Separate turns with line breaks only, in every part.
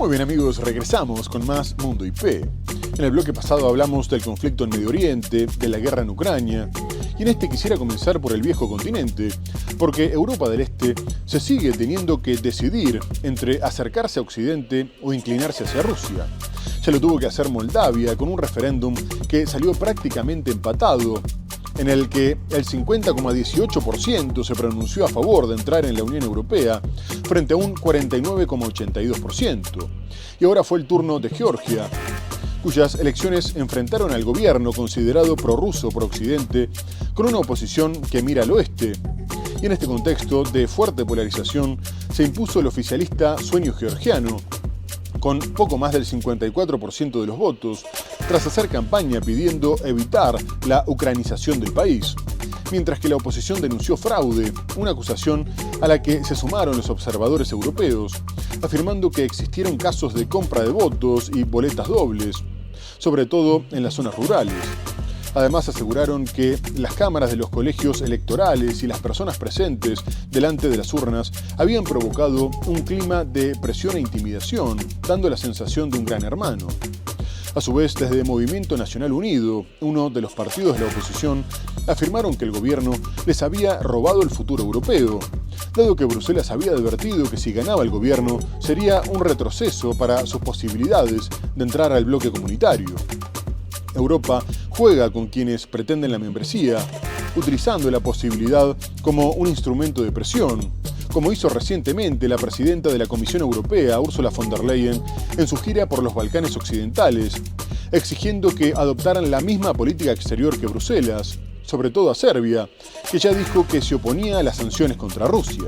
Muy bien amigos, regresamos con más Mundo IP. En el bloque pasado hablamos del conflicto en Medio Oriente, de la guerra en Ucrania, y en este quisiera comenzar por el viejo continente, porque Europa del Este se sigue teniendo que decidir entre acercarse a Occidente o inclinarse hacia Rusia. Ya lo tuvo que hacer Moldavia con un referéndum que salió prácticamente empatado, en el que el 50,18% se pronunció a favor de entrar en la Unión Europea, frente a un 49,82%. Y ahora fue el turno de Georgia, cuyas elecciones enfrentaron al gobierno considerado prorruso por Occidente, con una oposición que mira al oeste. Y en este contexto de fuerte polarización se impuso el oficialista Sueño Georgiano, con poco más del 54% de los votos, tras hacer campaña pidiendo evitar la ucranización del país, mientras que la oposición denunció fraude, una acusación a la que se sumaron los observadores europeos, afirmando que existieron casos de compra de votos y boletas dobles, sobre todo en las zonas rurales. Además aseguraron que las cámaras de los colegios electorales y las personas presentes delante de las urnas habían provocado un clima de presión e intimidación, dando la sensación de un gran hermano. A su vez, desde Movimiento Nacional Unido, uno de los partidos de la oposición, afirmaron que el gobierno les había robado el futuro europeo, dado que Bruselas había advertido que si ganaba el gobierno sería un retroceso para sus posibilidades de entrar al bloque comunitario. Europa juega con quienes pretenden la membresía, utilizando la posibilidad como un instrumento de presión, como hizo recientemente la presidenta de la Comisión Europea, Ursula von der Leyen, en su gira por los Balcanes occidentales, exigiendo que adoptaran la misma política exterior que Bruselas, sobre todo a Serbia, que ya dijo que se oponía a las sanciones contra Rusia.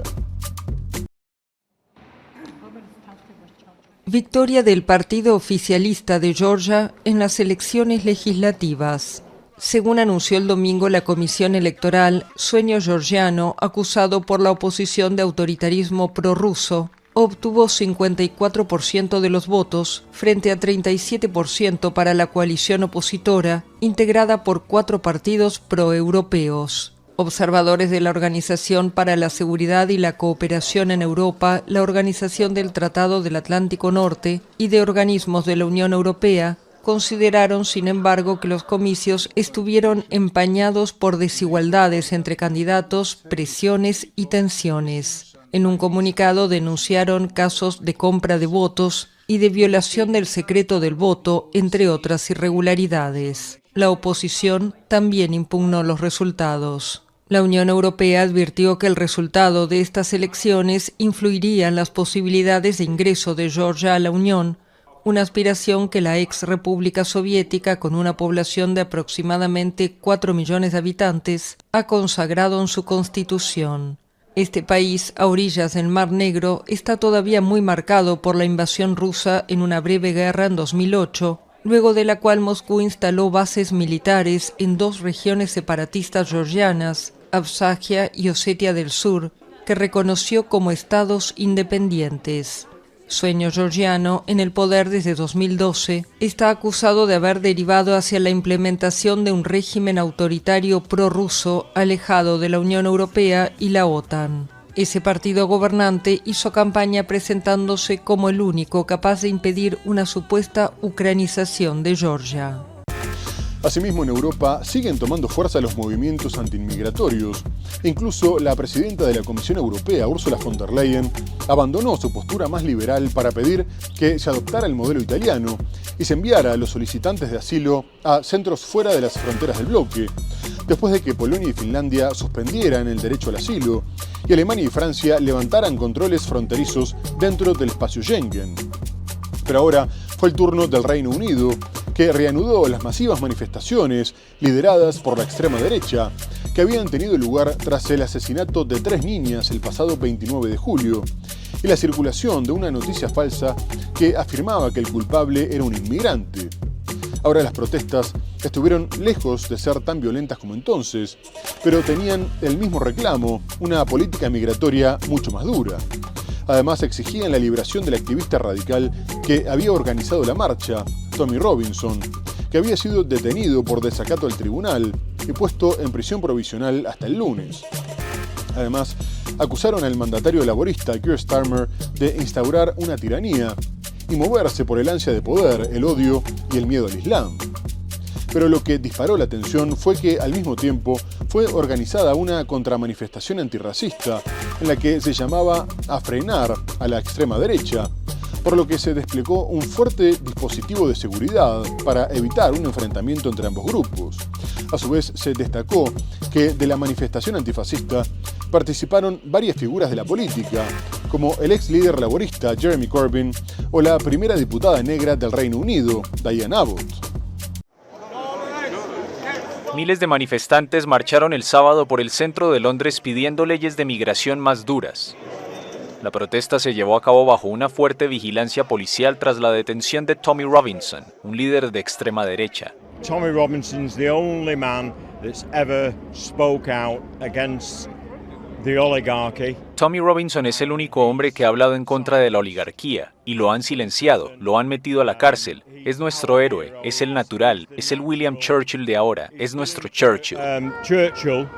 Victoria del partido oficialista de Georgia en las elecciones legislativas. Según anunció el domingo la Comisión Electoral, Sueño Georgiano, acusado por la oposición de autoritarismo prorruso, obtuvo 54% de los votos frente a 37% para la coalición opositora, integrada por 4 partidos proeuropeos. Observadores de la Organización para la Seguridad y la Cooperación en Europa, la Organización del Tratado del Atlántico Norte y de organismos de la Unión Europea consideraron, sin embargo, que los comicios estuvieron empañados por desigualdades entre candidatos, presiones y tensiones. En un comunicado denunciaron casos de compra de votos y de violación del secreto del voto, entre otras irregularidades. La oposición también impugnó los resultados. La Unión Europea advirtió que el resultado de estas elecciones influiría en las posibilidades de ingreso de Georgia a la Unión, una aspiración que la ex República Soviética, con una población de aproximadamente 4 millones de habitantes, ha consagrado en su constitución. Este país, a orillas del Mar Negro, está todavía muy marcado por la invasión rusa en una breve guerra en 2008, luego de la cual Moscú instaló bases militares en 2 regiones separatistas georgianas, Abjasia y Osetia del Sur, que reconoció como estados independientes. Sueño Georgiano, en el poder desde 2012, está acusado de haber derivado hacia la implementación de un régimen autoritario prorruso alejado de la Unión Europea y la OTAN. Ese partido gobernante hizo campaña presentándose como el único capaz de impedir una supuesta ucranización de Georgia.
Asimismo, en Europa siguen tomando fuerza los movimientos antiinmigratorios. Incluso la presidenta de la Comisión Europea, Ursula von der Leyen, abandonó su postura más liberal para pedir que se adoptara el modelo italiano y se enviara a los solicitantes de asilo a centros fuera de las fronteras del bloque, después de que Polonia y Finlandia suspendieran el derecho al asilo y Alemania y Francia levantaran controles fronterizos dentro del espacio Schengen. Pero ahora fue el turno del Reino Unido, que reanudó las masivas manifestaciones lideradas por la extrema derecha, que habían tenido lugar tras el asesinato de 3 niñas el pasado 29 de julio, y la circulación de una noticia falsa que afirmaba que el culpable era un inmigrante. Ahora las protestas estuvieron lejos de ser tan violentas como entonces, pero tenían el mismo reclamo, una política migratoria mucho más dura. Además exigían la liberación del activista radical que había organizado la marcha, Tommy Robinson, que había sido detenido por desacato al tribunal y puesto en prisión provisional hasta el lunes. Además, acusaron al mandatario laborista Keir Starmer de instaurar una tiranía y moverse por el ansia de poder, el odio y el miedo al Islam. Pero lo que disparó la tensión fue que al mismo tiempo fue organizada una contramanifestación antirracista en la que se llamaba a frenar a la extrema derecha, por lo que se desplegó un fuerte dispositivo de seguridad para evitar un enfrentamiento entre ambos grupos. A su vez, se destacó que de la manifestación antifascista participaron varias figuras de la política, como el ex líder laborista Jeremy Corbyn o la primera diputada negra del Reino Unido, Diane Abbott.
Miles de manifestantes marcharon el sábado por el centro de Londres pidiendo leyes de migración más duras. La protesta se llevó a cabo bajo una fuerte vigilancia policial tras la detención de Tommy Robinson, un líder de extrema derecha.
Tommy Robinson's the only man that's ever spoke out against the oligarchy.
Tommy Robinson es el único hombre que ha hablado en contra de la oligarquía, y lo han silenciado, lo han metido a la cárcel. Es nuestro héroe, es el natural, es el William Churchill de ahora, es nuestro Churchill.
Churchill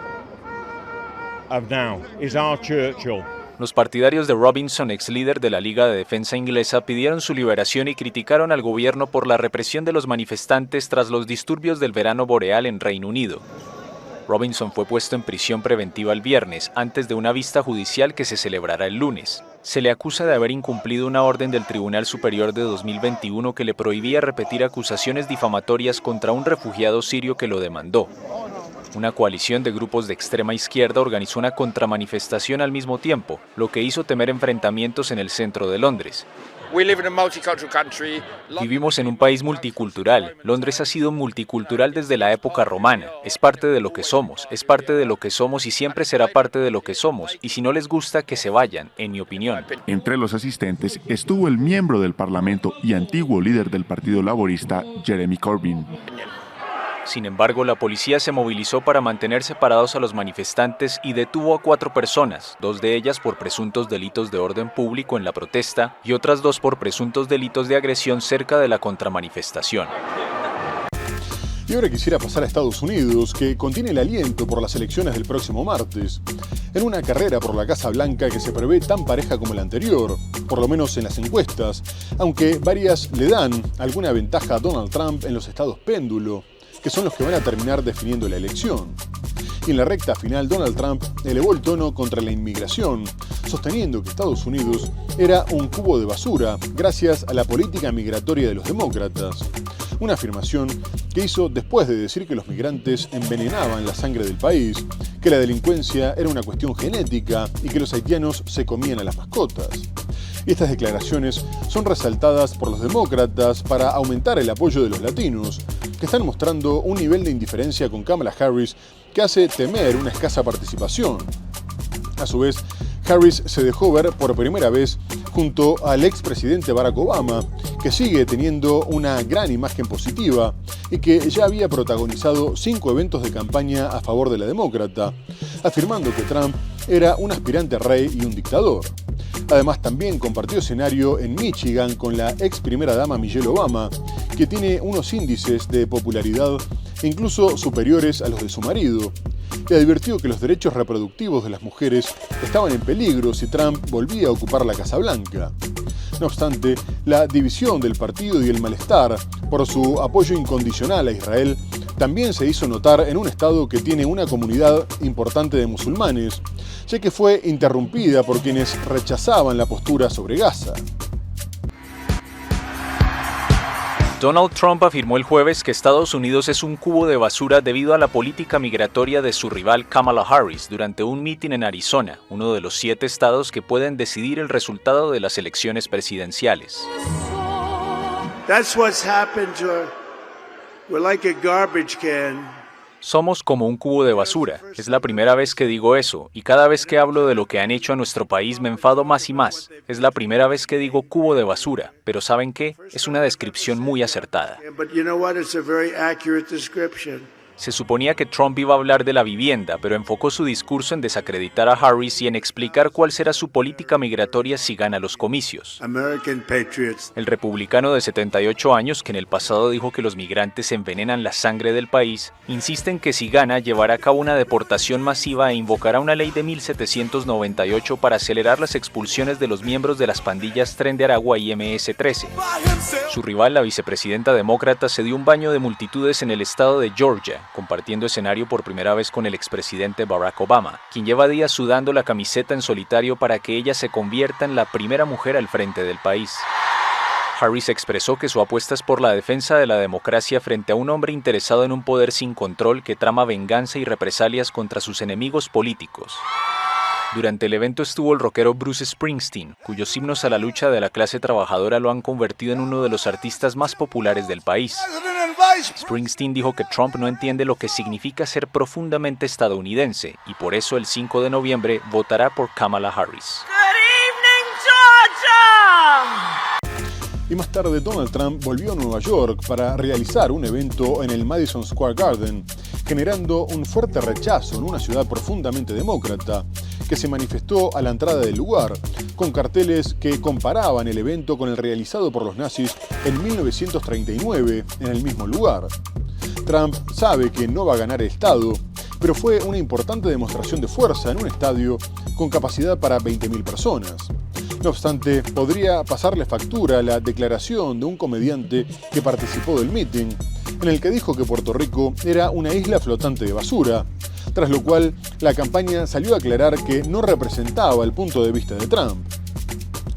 of now is our Churchill.
Los partidarios de Robinson, ex líder de la Liga de Defensa Inglesa, pidieron su liberación y criticaron al gobierno por la represión de los manifestantes tras los disturbios del verano boreal en Reino Unido. Robinson fue puesto en prisión preventiva el viernes, antes de una vista judicial que se celebrará el lunes. Se le acusa de haber incumplido una orden del Tribunal Superior de 2021 que le prohibía repetir acusaciones difamatorias contra un refugiado sirio que lo demandó. Una coalición de grupos de extrema izquierda organizó una contramanifestación al mismo tiempo, lo que hizo temer enfrentamientos en el centro de Londres. Vivimos en un país multicultural. Londres ha sido multicultural desde la época romana. Es parte de lo que somos, es parte de lo que somos y siempre será parte de lo que somos. Y si no les gusta, que se vayan, en mi opinión.
Entre los asistentes estuvo el miembro del Parlamento y antiguo líder del Partido Laborista, Jeremy Corbyn.
Sin embargo, la policía se movilizó para mantener separados a los manifestantes y detuvo a 4 personas, 2 de ellas por presuntos delitos de orden público en la protesta y otras 2 por presuntos delitos de agresión cerca de la contramanifestación.
Y ahora quisiera pasar a Estados Unidos, que contiene el aliento por las elecciones del próximo martes, en una carrera por la Casa Blanca que se prevé tan pareja como la anterior, por lo menos en las encuestas, aunque varias le dan alguna ventaja a Donald Trump en los estados péndulo, que son los que van a terminar definiendo la elección. Y en la recta final, Donald Trump elevó el tono contra la inmigración, sosteniendo que Estados Unidos era un cubo de basura gracias a la política migratoria de los demócratas. Una afirmación que hizo después de decir que los migrantes envenenaban la sangre del país, que la delincuencia era una cuestión genética y que los haitianos se comían a las mascotas. Y estas declaraciones son resaltadas por los demócratas para aumentar el apoyo de los latinos, que están mostrando un nivel de indiferencia con Kamala Harris que hace temer una escasa participación. A su vez, Harris se dejó ver por primera vez junto al expresidente Barack Obama, que sigue teniendo una gran imagen positiva y que ya había protagonizado 5 eventos de campaña a favor de la demócrata, afirmando que Trump era un aspirante a rey y un dictador. Además, también compartió escenario en Michigan con la ex primera dama Michelle Obama, que tiene unos índices de popularidad incluso superiores a los de su marido, y advirtió que los derechos reproductivos de las mujeres estaban en peligro si Trump volvía a ocupar la Casa Blanca. No obstante, la división del partido y el malestar por su apoyo incondicional a Israel también se hizo notar en un estado que tiene una comunidad importante de musulmanes, ya que fue interrumpida por quienes rechazaban la postura sobre Gaza.
Donald Trump afirmó el jueves que Estados Unidos es un cubo de basura debido a la política migratoria de su rival Kamala Harris durante un mitin en Arizona, uno de los 7 estados que pueden decidir el resultado de las elecciones presidenciales.
That's what's happened to her. We're like a garbage can.
Somos como un cubo de basura. Es la primera vez que digo eso, y cada vez que hablo de lo que han hecho a nuestro país me enfado más y más. Es la primera vez que digo cubo de basura, pero ¿saben qué? Es una descripción muy acertada. Se suponía que Trump iba a hablar de la vivienda, pero enfocó su discurso en desacreditar a Harris y en explicar cuál será su política migratoria si gana los comicios. El republicano de 78 años, que en el pasado dijo que los migrantes envenenan la sangre del país, insiste en que si gana llevará a cabo una deportación masiva e invocará una ley de 1798 para acelerar las expulsiones de los miembros de las pandillas Tren de Aragua y MS-13. Su rival, la vicepresidenta demócrata, se dio un baño de multitudes en el estado de Georgia, compartiendo escenario por primera vez con el expresidente Barack Obama, quien lleva días sudando la camiseta en solitario para que ella se convierta en la primera mujer al frente del país. Harris expresó que su apuesta es por la defensa de la democracia frente a un hombre interesado en un poder sin control que trama venganza y represalias contra sus enemigos políticos. Durante el evento estuvo el rockero Bruce Springsteen, cuyos himnos a la lucha de la clase trabajadora lo han convertido en uno de los artistas más populares del país. Springsteen dijo que Trump no entiende lo que significa ser profundamente estadounidense y por eso el 5 de noviembre votará por Kamala Harris.
Y más tarde Donald Trump volvió a Nueva York para realizar un evento en el Madison Square Garden, generando un fuerte rechazo en una ciudad profundamente demócrata, que se manifestó a la entrada del lugar, con carteles que comparaban el evento con el realizado por los nazis en 1939 en el mismo lugar. Trump sabe que no va a ganar el estado, pero fue una importante demostración de fuerza en un estadio con capacidad para 20.000 personas. No obstante, podría pasarle factura la declaración de un comediante que participó del meeting, en el que dijo que Puerto Rico era una isla flotante de basura, tras lo cual la campaña salió a aclarar que no representaba el punto de vista de Trump.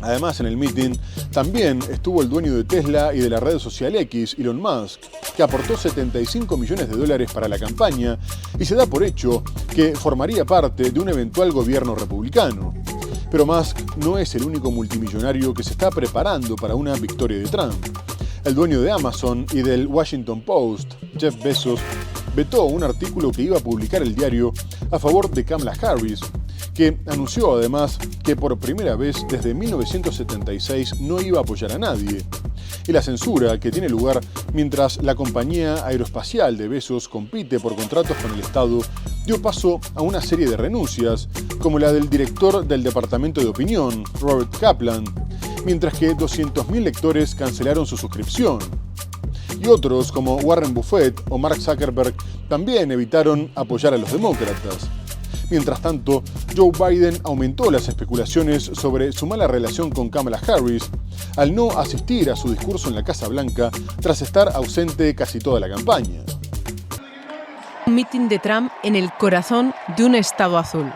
Además, en el meeting también estuvo el dueño de Tesla y de la red social X, Elon Musk, que aportó $75 millones para la campaña y se da por hecho que formaría parte de un eventual gobierno republicano. Pero Musk no es el único multimillonario que se está preparando para una victoria de Trump. El dueño de Amazon y del Washington Post, Jeff Bezos, vetó un artículo que iba a publicar el diario a favor de Kamala Harris, que anunció además que por primera vez desde 1976 no iba a apoyar a nadie. Y la censura que tiene lugar mientras la compañía aeroespacial de Bezos compite por contratos con el Estado dio paso a una serie de renuncias, como la del director del Departamento de Opinión, Robert Kaplan, mientras que 200.000 lectores cancelaron su suscripción. Y otros, como Warren Buffett o Mark Zuckerberg, también evitaron apoyar a los demócratas. Mientras tanto, Joe Biden aumentó las especulaciones sobre su mala relación con Kamala Harris al no asistir a su discurso en la Casa Blanca tras estar ausente casi toda la campaña.
Un mitin de Trump en el corazón de un estado azul.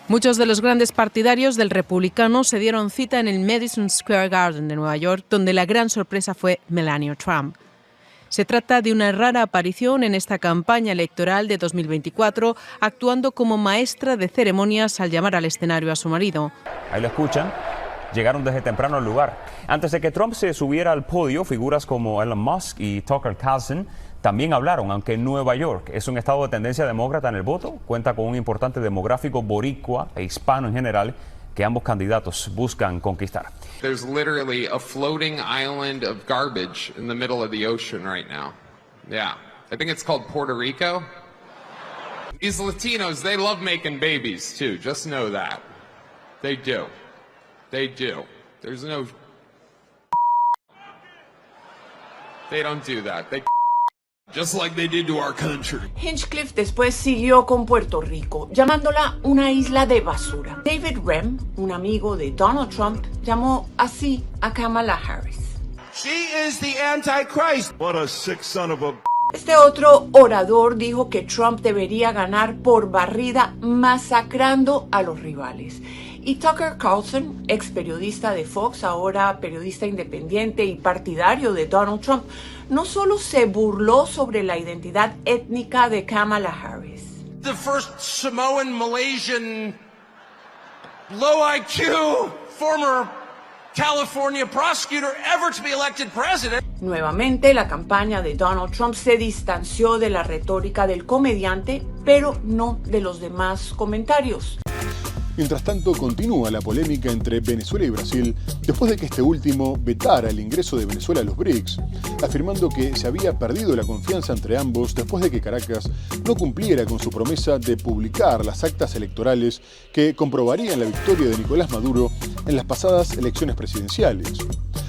Muchos de los grandes partidarios del republicano se dieron cita en el Madison Square Garden de Nueva York, donde la gran sorpresa fue Melania Trump. Se trata de una rara aparición en esta campaña electoral de 2024, actuando como maestra de ceremonias al llamar al escenario a su marido.
Ahí lo escuchan. Llegaron desde temprano al lugar. Antes de que Trump se subiera al podio, figuras como Elon Musk y Tucker Carlson también hablaron, aunque Nueva York es un estado de tendencia demócrata en el voto, cuenta con un importante demográfico boricua e hispano en general que ambos candidatos buscan conquistar.
There's literally a floating island of garbage in the middle of the ocean right now. Yeah, I think it's called Puerto Rico. These Latinos, they love making babies too, just know that. They do. They do. There's no... They don't do that. They... Just like they did to our country.
Hinchcliffe después siguió con Puerto Rico, llamándola una isla de basura. David Rem, un amigo de Donald Trump, llamó así a Kamala Harris.
She is the Antichrist. What a sick son of a...
Este otro orador dijo que Trump debería ganar por barrida, masacrando a los rivales. Y Tucker Carlson, ex periodista de Fox, ahora periodista independiente y partidario de Donald Trump, no solo se burló sobre la identidad étnica de Kamala Harris.
The first Samoan, Malaysian, low IQ, former California prosecutor ever to be elected president.
Nuevamente, la campaña de Donald Trump se distanció de la retórica del comediante, pero no de los demás comentarios.
Mientras tanto, continúa la polémica entre Venezuela y Brasil después de que este último vetara el ingreso de Venezuela a los BRICS, afirmando que se había perdido la confianza entre ambos después de que Caracas no cumpliera con su promesa de publicar las actas electorales que comprobarían la victoria de Nicolás Maduro en las pasadas elecciones presidenciales.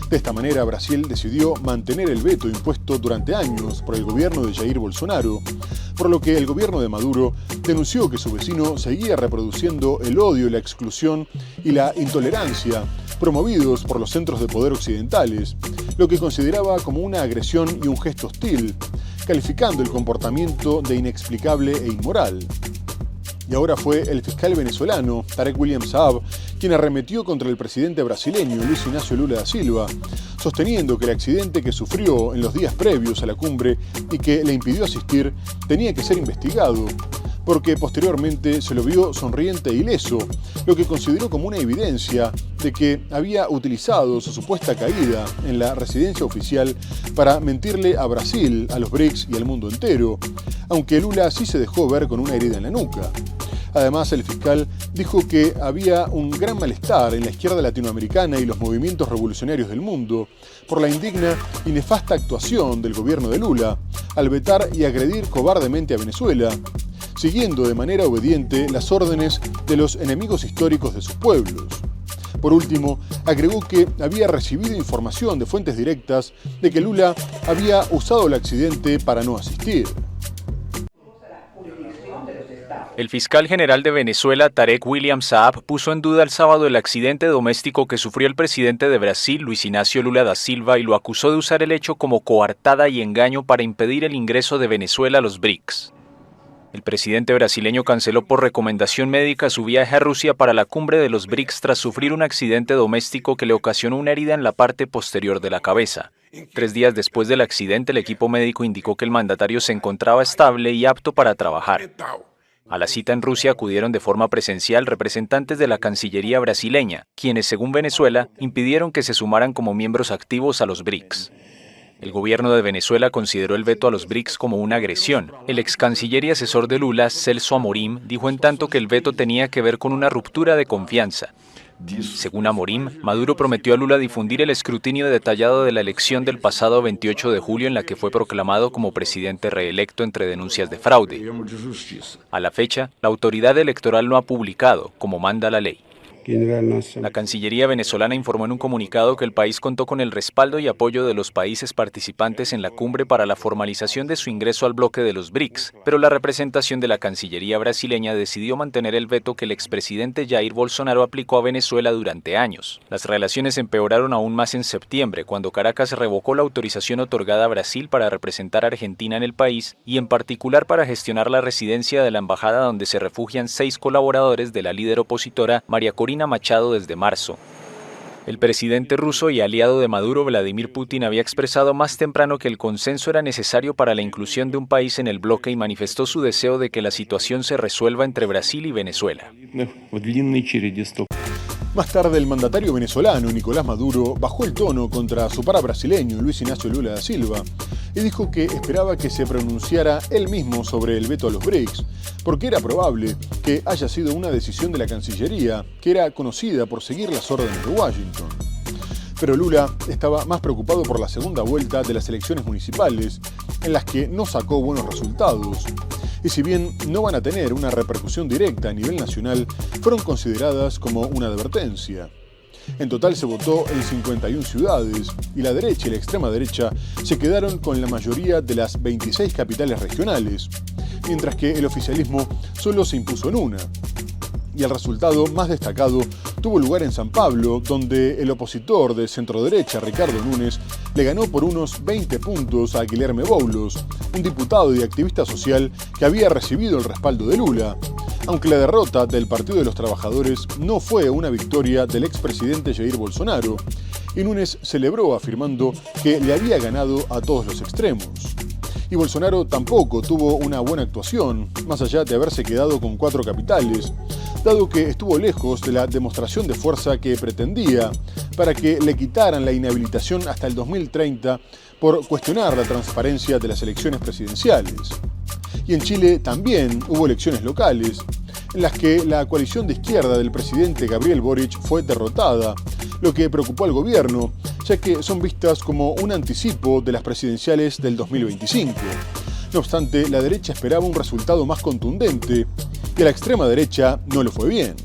De esta manera, Brasil decidió mantener el veto impuesto durante años por el gobierno de Jair Bolsonaro, por lo que el gobierno de Maduro denunció que su vecino seguía reproduciendo el odio, la exclusión y la intolerancia promovidos por los centros de poder occidentales, lo que consideraba como una agresión y un gesto hostil, calificando el comportamiento de inexplicable e inmoral. Y ahora fue el fiscal venezolano, Tarek William Saab, quien arremetió contra el presidente brasileño, Luis Ignacio Lula da Silva, sosteniendo que el accidente que sufrió en los días previos a la cumbre y que le impidió asistir tenía que ser investigado, porque posteriormente se lo vio sonriente e ileso, lo que consideró como una evidencia de que había utilizado su supuesta caída en la residencia oficial para mentirle a Brasil, a los BRICS y al mundo entero, aunque Lula sí se dejó ver con una herida en la nuca. Además, el fiscal dijo que había un gran malestar en la izquierda latinoamericana y los movimientos revolucionarios del mundo por la indigna y nefasta actuación del gobierno de Lula al vetar y agredir cobardemente a Venezuela, siguiendo de manera obediente las órdenes de los enemigos históricos de sus pueblos. Por último, agregó que había recibido información de fuentes directas de que Lula había usado el accidente para no asistir.
El fiscal general de Venezuela, Tarek William Saab, puso en duda el sábado el accidente doméstico que sufrió el presidente de Brasil, Luis Ignacio Lula da Silva, y lo acusó de usar el hecho como coartada y engaño para impedir el ingreso de Venezuela a los BRICS. El presidente brasileño canceló por recomendación médica su viaje a Rusia para la cumbre de los BRICS tras sufrir un accidente doméstico que le ocasionó una herida en la parte posterior de la cabeza. 3 días después del accidente, el equipo médico indicó que el mandatario se encontraba estable y apto para trabajar. A la cita en Rusia acudieron de forma presencial representantes de la Cancillería brasileña, quienes, según Venezuela, impidieron que se sumaran como miembros activos a los BRICS. El gobierno de Venezuela consideró el veto a los BRICS como una agresión. El ex canciller y asesor de Lula, Celso Amorim, dijo en tanto que el veto tenía que ver con una ruptura de confianza. Según Amorim, Maduro prometió a Lula difundir el escrutinio detallado de la elección del pasado 28 de julio en la que fue proclamado como presidente reelecto entre denuncias de fraude. A la fecha, la autoridad electoral no ha publicado, como manda la ley. La Cancillería venezolana informó en un comunicado que el país contó con el respaldo y apoyo de los países participantes en la cumbre para la formalización de su ingreso al bloque de los BRICS, pero la representación de la Cancillería brasileña decidió mantener el veto que el expresidente Jair Bolsonaro aplicó a Venezuela durante años. Las relaciones empeoraron aún más en septiembre, cuando Caracas revocó la autorización otorgada a Brasil para representar a Argentina en el país y en particular para gestionar la residencia de la embajada donde se refugian 6 colaboradores de la líder opositora María Corina Machado desde marzo. El presidente ruso y aliado de Maduro, Vladimir Putin, había expresado más temprano que el consenso era necesario para la inclusión de un país en el bloque y manifestó su deseo de que la situación se resuelva entre Brasil y Venezuela.
Más tarde, el mandatario venezolano, Nicolás Maduro, bajó el tono contra su par brasileño, Luis Ignacio Lula da Silva, y dijo que esperaba que se pronunciara él mismo sobre el veto a los BRICS, porque era probable que haya sido una decisión de la Cancillería, que era conocida por seguir las órdenes de Washington. Pero Lula estaba más preocupado por la segunda vuelta de las elecciones municipales, en las que no sacó buenos resultados. Y si bien no van a tener una repercusión directa a nivel nacional, fueron consideradas como una advertencia. En total se votó en 51 ciudades y la derecha y la extrema derecha se quedaron con la mayoría de las 26 capitales regionales, mientras que el oficialismo solo se impuso en una. Y el resultado más destacado tuvo lugar en San Pablo, donde el opositor de centroderecha, Ricardo Núñez, le ganó por unos 20 puntos a Guilherme Boulos, un diputado y activista social que había recibido el respaldo de Lula, aunque la derrota del Partido de los Trabajadores no fue una victoria del expresidente Jair Bolsonaro, y Núñez celebró afirmando que le había ganado a todos los extremos. Y Bolsonaro tampoco tuvo una buena actuación, más allá de haberse quedado con 4 capitales, dado que estuvo lejos de la demostración de fuerza que pretendía para que le quitaran la inhabilitación hasta el 2030 por cuestionar la transparencia de las elecciones presidenciales. Y en Chile también hubo elecciones locales, en las que la coalición de izquierda del presidente Gabriel Boric fue derrotada, lo que preocupó al gobierno, ya que son vistas como un anticipo de las presidenciales del 2025. No obstante, la derecha esperaba un resultado más contundente y a la extrema derecha no le fue bien.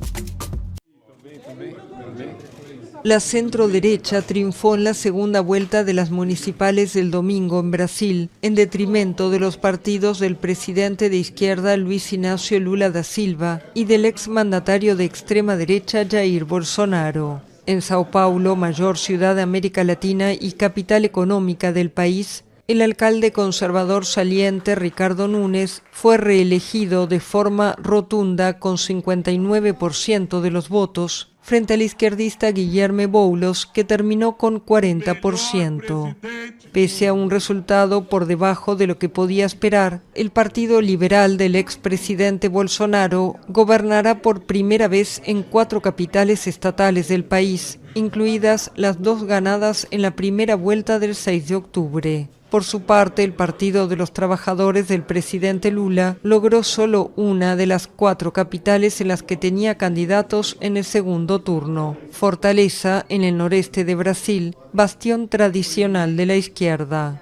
La centro-derecha triunfó en la segunda vuelta de las municipales del domingo en Brasil, en detrimento de los partidos del presidente de izquierda Luiz Inácio Lula da Silva y del exmandatario de extrema derecha Jair Bolsonaro. En Sao Paulo, mayor ciudad de América Latina y capital económica del país, el alcalde conservador saliente Ricardo Nunes fue reelegido de forma rotunda con 59% de los votos, frente al izquierdista Guilherme Boulos, que terminó con 40%. Pese a un resultado por debajo de lo que podía esperar, el Partido Liberal del expresidente Bolsonaro gobernará por primera vez en 4 capitales estatales del país, incluidas las 2 ganadas en la primera vuelta del 6 de octubre. Por su parte, el Partido de los Trabajadores del presidente Lula logró solo una de las 4 capitales en las que tenía candidatos en el segundo turno. Fortaleza, en el noreste de Brasil, bastión tradicional de la izquierda.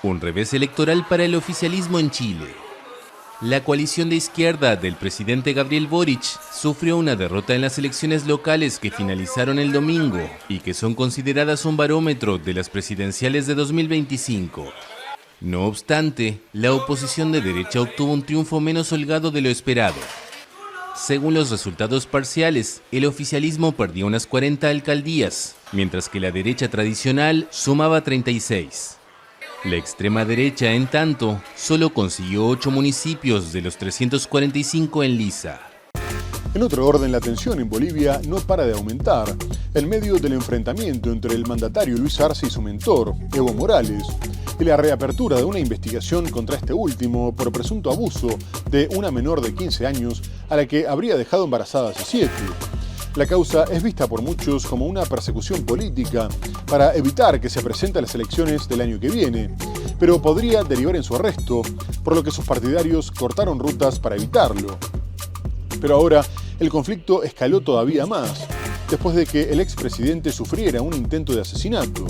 Un revés electoral para el oficialismo en Chile. La coalición de izquierda del presidente Gabriel Boric sufrió una derrota en las elecciones locales que finalizaron el domingo y que son consideradas un barómetro de las presidenciales de 2025. No obstante, la oposición de derecha obtuvo un triunfo menos holgado de lo esperado. Según los resultados parciales, el oficialismo perdió unas 40 alcaldías, mientras que la derecha tradicional sumaba 36. La extrema derecha, en tanto, solo consiguió 8 municipios de los 345 en lisa.
En otro orden, la tensión en Bolivia no para de aumentar, en medio del enfrentamiento entre el mandatario Luis Arce y su mentor, Evo Morales, y la reapertura de una investigación contra este último por presunto abuso de una menor de 15 años a la que habría dejado embarazada hace 7. La causa es vista por muchos como una persecución política para evitar que se presente a las elecciones del año que viene, pero podría derivar en su arresto, por lo que sus partidarios cortaron rutas para evitarlo. Pero ahora el conflicto escaló todavía más, después de que el expresidente sufriera un intento de asesinato.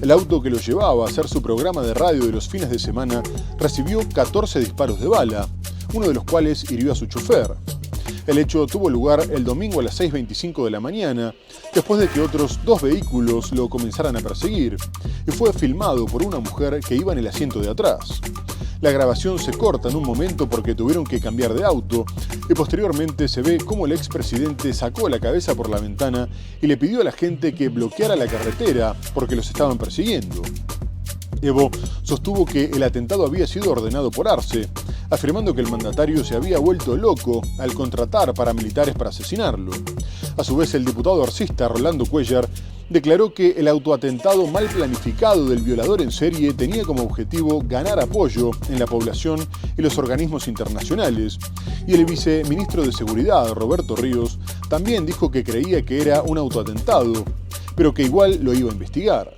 El auto que lo llevaba a hacer su programa de radio de los fines de semana recibió 14 disparos de bala, uno de los cuales hirió a su chofer. El hecho tuvo lugar el domingo a las 6:25 de la mañana, después de que otros 2 vehículos lo comenzaran a perseguir, y fue filmado por una mujer que iba en el asiento de atrás. La grabación se corta en un momento porque tuvieron que cambiar de auto, y posteriormente se ve cómo el expresidente sacó la cabeza por la ventana y le pidió a la gente que bloqueara la carretera porque los estaban persiguiendo. Evo sostuvo que el atentado había sido ordenado por Arce, afirmando que el mandatario se había vuelto loco al contratar paramilitares para asesinarlo. A su vez, el diputado arcista Rolando Cuellar declaró que el autoatentado mal planificado del violador en serie tenía como objetivo ganar apoyo en la población y los organismos internacionales, y el viceministro de Seguridad, Roberto Ríos, también dijo que creía que era un autoatentado, pero que igual lo iba a investigar.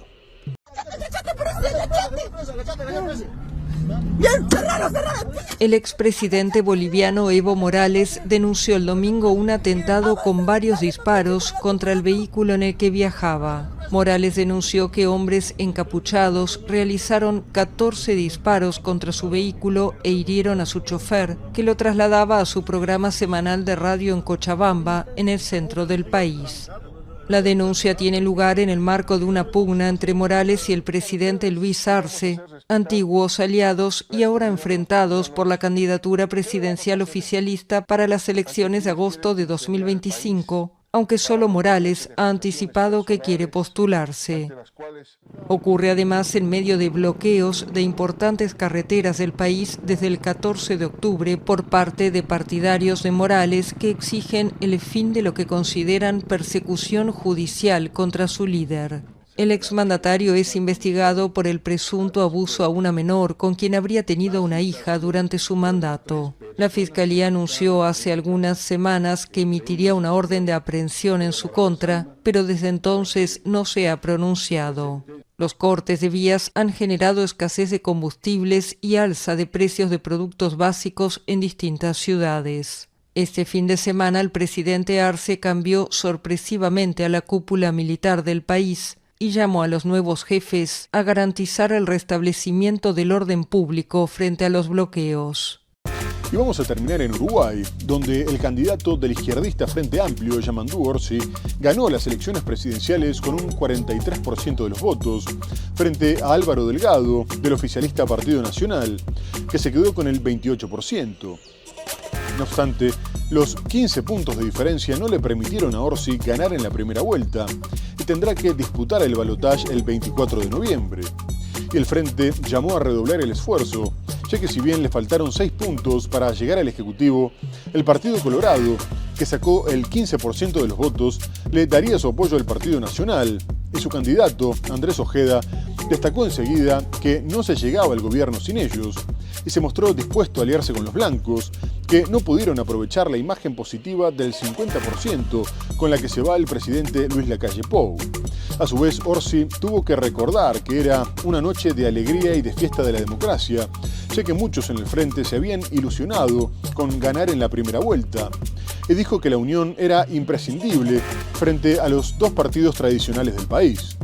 El expresidente boliviano Evo Morales denunció el domingo un atentado con varios disparos contra el vehículo en el que viajaba. Morales denunció que hombres encapuchados realizaron 14 disparos contra su vehículo e hirieron a su chofer, que lo trasladaba a su programa semanal de radio en Cochabamba, en el centro del país. La denuncia tiene lugar en el marco de una pugna entre Morales y el presidente Luis Arce, antiguos aliados y ahora enfrentados por la candidatura presidencial oficialista para las elecciones de agosto de 2025, aunque solo Morales ha anticipado que quiere postularse. Ocurre además en medio de bloqueos de importantes carreteras del país desde el 14 de octubre por parte de partidarios de Morales que exigen el fin de lo que consideran persecución judicial contra su líder. El exmandatario es investigado por el presunto abuso a una menor con quien habría tenido una hija durante su mandato. La Fiscalía anunció hace algunas semanas que emitiría una orden de aprehensión en su contra, pero desde entonces no se ha pronunciado. Los cortes de vías han generado escasez de combustibles y alza de precios de productos básicos en distintas ciudades. Este fin de semana el presidente Arce cambió sorpresivamente a la cúpula militar del país y llamó a los nuevos jefes a garantizar el restablecimiento del orden público frente a los bloqueos.
Y vamos a terminar en Uruguay, donde el candidato del izquierdista Frente Amplio, Yamandu Orsi, ganó las elecciones presidenciales con un 43% de los votos, frente a Álvaro Delgado, del oficialista Partido Nacional, que se quedó con el 28%. No obstante, los 15 puntos de diferencia no le permitieron a Orsi ganar en la primera vuelta y tendrá que disputar el balotaje el 24 de noviembre. Y el Frente llamó a redoblar el esfuerzo, ya que si bien le faltaron 6 puntos para llegar al Ejecutivo, el Partido Colorado, que sacó el 15% de los votos, le daría su apoyo al Partido Nacional, y su candidato, Andrés Ojeda, destacó enseguida que no se llegaba al gobierno sin ellos, y se mostró dispuesto a aliarse con los blancos, que no pudieron aprovechar la imagen positiva del 50% con la que se va el presidente Luis Lacalle Pou. A su vez, Orsi tuvo que recordar que era una noche de alegría y de fiesta de la democracia, ya que muchos en el Frente se habían ilusionado con ganar en la primera vuelta, y dijo que la unión era imprescindible frente a los dos partidos tradicionales del país.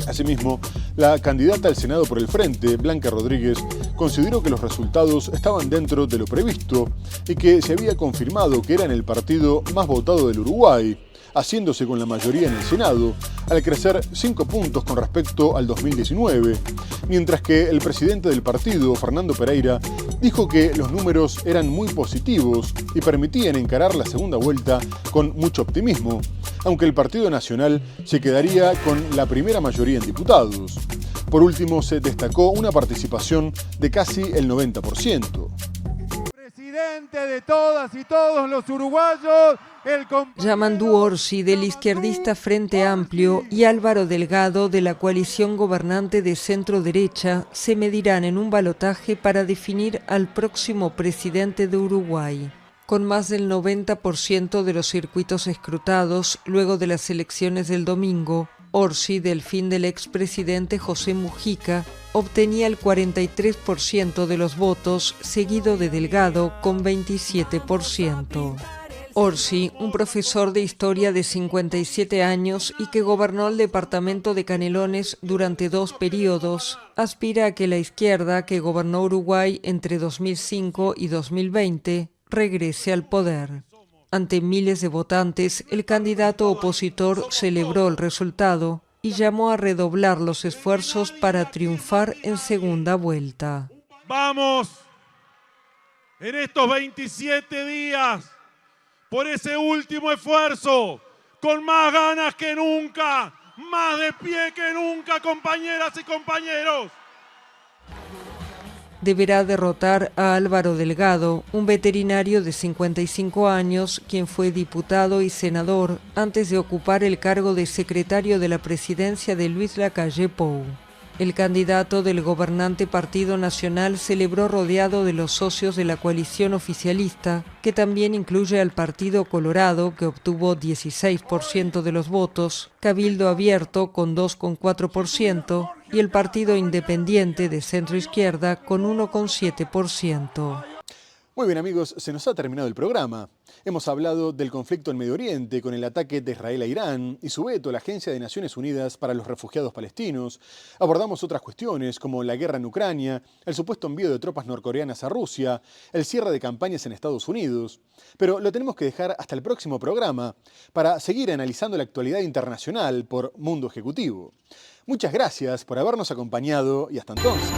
Asimismo, la candidata al Senado por el Frente, Blanca Rodríguez, consideró que los resultados estaban dentro de lo previsto y que se había confirmado que eran el partido más votado del Uruguay, haciéndose con la mayoría en el Senado, al crecer 5 puntos con respecto al 2019, mientras que el presidente del partido, Fernando Pereira, dijo que los números eran muy positivos y permitían encarar la segunda vuelta con mucho optimismo, aunque el Partido Nacional se quedaría con la primera mayoría en diputados. Por último, se destacó una participación de casi el 90%.
Presidente de todas y todos los uruguayos,
Yamandu Orsi, del izquierdista Frente Amplio, y Álvaro Delgado, de la coalición gobernante de centro-derecha, se medirán en un balotaje para definir al próximo presidente de Uruguay. Con más del 90% de los circuitos escrutados luego de las elecciones del domingo, Orsi, delfín del expresidente José Mujica, obtenía el 43% de los votos, seguido de Delgado con 27%. Orsi, un profesor de historia de 57 años y que gobernó el departamento de Canelones durante 2 periodos, aspira a que la izquierda que gobernó Uruguay entre 2005 y 2020 regrese al poder. Ante miles de votantes, el candidato opositor celebró el resultado y llamó a redoblar los esfuerzos para triunfar en segunda vuelta.
Vamos en estos 27 días por ese último esfuerzo, con más ganas que nunca, más de pie que nunca, compañeras y compañeros.
Deberá derrotar a Álvaro Delgado, un veterinario de 55 años, quien fue diputado y senador antes de ocupar el cargo de secretario de la presidencia de Luis Lacalle Pou. El candidato del gobernante Partido Nacional celebró rodeado de los socios de la coalición oficialista, que también incluye al Partido Colorado, que obtuvo 16% de los votos, Cabildo Abierto con 2,4% y el Partido Independiente de centro-izquierda con 1,7%.
Muy bien amigos, se nos ha terminado el programa. Hemos hablado del conflicto en Medio Oriente con el ataque de Israel a Irán y su veto a la Agencia de Naciones Unidas para los Refugiados Palestinos. Abordamos otras cuestiones como la guerra en Ucrania, el supuesto envío de tropas norcoreanas a Rusia, el cierre de campañas en Estados Unidos. Pero lo tenemos que dejar hasta el próximo programa para seguir analizando la actualidad internacional por Mundo Ejecutivo. Muchas gracias por habernos acompañado y hasta entonces.